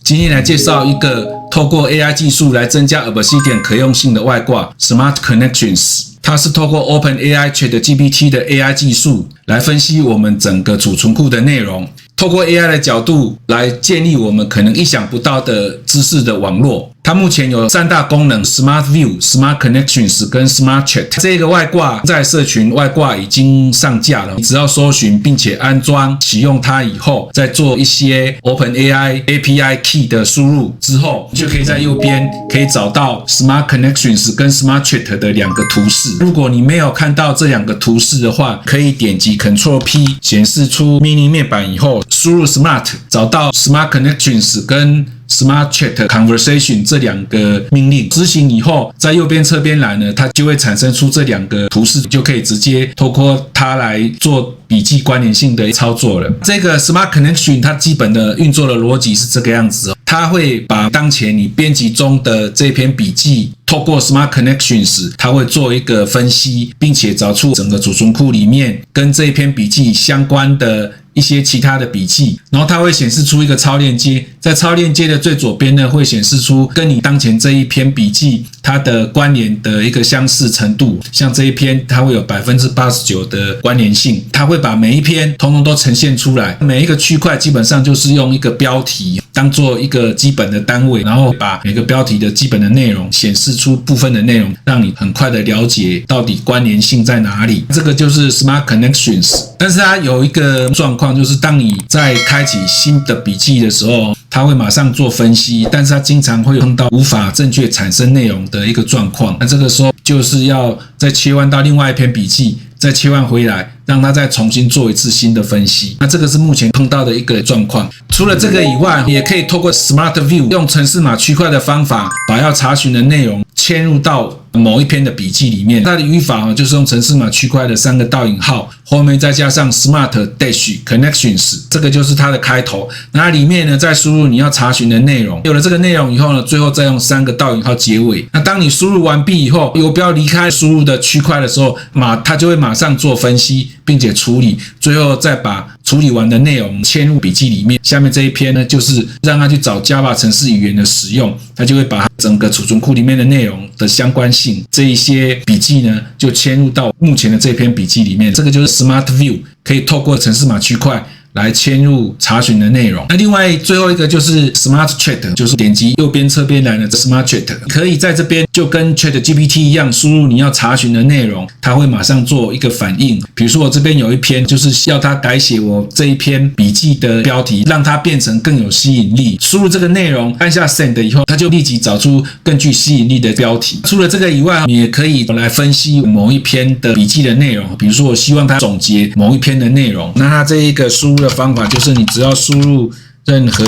今天来介绍一个透过 AI 技术来增加 Obsidian 可用性的外挂 Smart Connections。它是透过 OpenAI ChatGPT 的 AI 技术来分析我们整个储存库的内容，透过 AI 的角度来建立我们可能意想不到的知识的网络。它目前有3大功能 ：Smart View、Smart Connections 跟 Smart Chat。这个外挂在社群外挂已经上架了，你只要搜寻并且安装启用它以后，再做一些 OpenAI API Key 的输入之后，你就可以在右边可以找到 Smart Connections 跟 Smart Chat 的2个图示。如果你没有看到这2个图示的话，可以点击 Ctrl P 显示出 mini 面板以后，输入 Smart 找到 Smart Connections 跟Smart Chat Conversation 这2个命令执行以后，在右边侧边栏呢，它就会产生出这2个图示，就可以直接透过它来做笔记关联性的操作了。这个 Smart Connection 它基本的运作的逻辑是这个样子哦，它会把当前你编辑中的这篇笔记透过 Smart Connections， 它会做一个分析，并且找出整个储存库里面跟这一篇笔记相关的一些其他的笔记，然后它会显示出一个超链接，在超链接的最左边呢，会显示出跟你当前这一篇笔记它的关联的一个相似程度。像这一篇，它会有 89% 的关联性，它会把每一篇通通都呈现出来。每一个区块基本上就是用一个标题当做一个基本的单位，然后把每个标题的基本的内容显示出部分的内容，让你很快的了解到底关联性在哪里。这个就是 Smart Connections。但是它有一个状况，就是当你在开启新的笔记的时候，它会马上做分析，但是它经常会碰到无法正确产生内容的一个状况。那这个时候就是要再切换到另外一篇笔记，再切换回来，让它再重新做一次新的分析。那这个是目前碰到的一个状况。除了这个以外，也可以透过 Smart View 用程式码区块的方法，把要查询的内容嵌入到某一篇的笔记里面。它的语法就是用程式码区块的3个倒引号，后面再加上 Smart Dash Connections， 这个就是它的开头。那里面呢，再输入你要查询的内容。有了这个内容以后呢，最后再用3个倒引号结尾。那当你输入完毕以后，游标离开输入的区块的时候，它就会马上做分析，并且处理，最后再把处理完的内容嵌入笔记里面。下面这一篇呢，就是让它去找 Java 程式语言的使用，它就会把整个储存库里面的内容的相关性，这一些笔记呢，就嵌入到目前的这篇笔记里面。这个就是 Smart View， 可以透过程式码区块来嵌入查询的内容。那另外最后一个就是 Smart Chat， 就是点击右边侧边栏的 Smart Chat， 可以在这边就跟 ChatGPT 一样，输入你要查询的内容，它会马上做一个反应。比如说我这边有一篇，就是要它改写我这一篇笔记的标题，让它变成更有吸引力。输入这个内容，按下 Send 以后，它就立即找出更具吸引力的标题。除了这个以外，你也可以来分析某一篇的笔记的内容。比如说我希望它总结某一篇的内容，那它这一个输入的方法就是你只要输入任何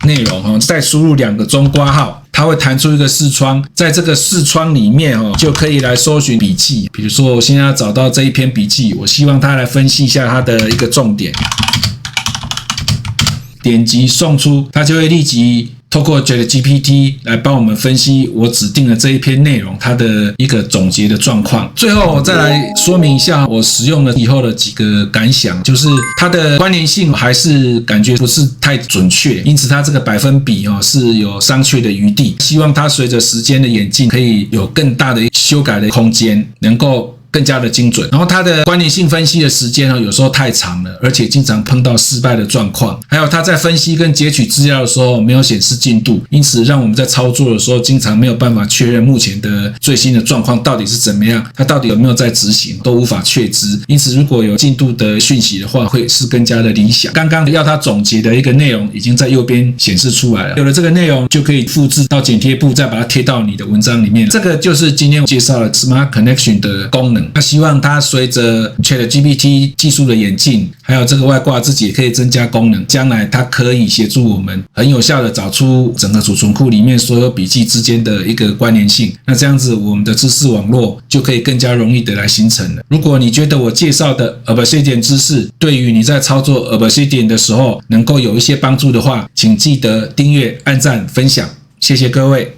内容，再输入2个中括号，它会弹出一个视窗，在这个视窗里面就可以来搜寻笔记。比如说我现在要找到这一篇笔记，我希望它来分析一下它的一个重点，点击送出，它就会立即透过 ChatGPT 来帮我们分析我指定的这一篇内容它的一个总结的状况。最后我再来说明一下我使用了以后的几个感想，就是它的关联性还是感觉不是太准确，因此它这个百分比是有商榷的余地。希望它随着时间的演进可以有更大的修改的空间，能够更加的精准。然后它的关联性分析的时间有时候太长了，而且经常碰到失败的状况。还有它在分析跟截取资料的时候没有显示进度，因此让我们在操作的时候经常没有办法确认目前的最新的状况到底是怎么样，它到底有没有在执行都无法确知。因此如果有进度的讯息的话，会是更加的理想。刚刚要它总结的一个内容已经在右边显示出来了，有了这个内容就可以复制到剪贴簿，再把它贴到你的文章里面。这个就是今天我介绍了 Smart Connection 的功能。那希望它随着 ChatGPT 技术的演进，还有这个外挂自己也可以增加功能，将来它可以协助我们很有效的找出整个储存库里面所有笔记之间的一个关联性。那这样子我们的知识网络就可以更加容易的来形成了。如果你觉得我介绍的 Obsidian 知识对于你在操作 Obsidian 的时候能够有一些帮助的话，请记得订阅、按赞、分享，谢谢各位。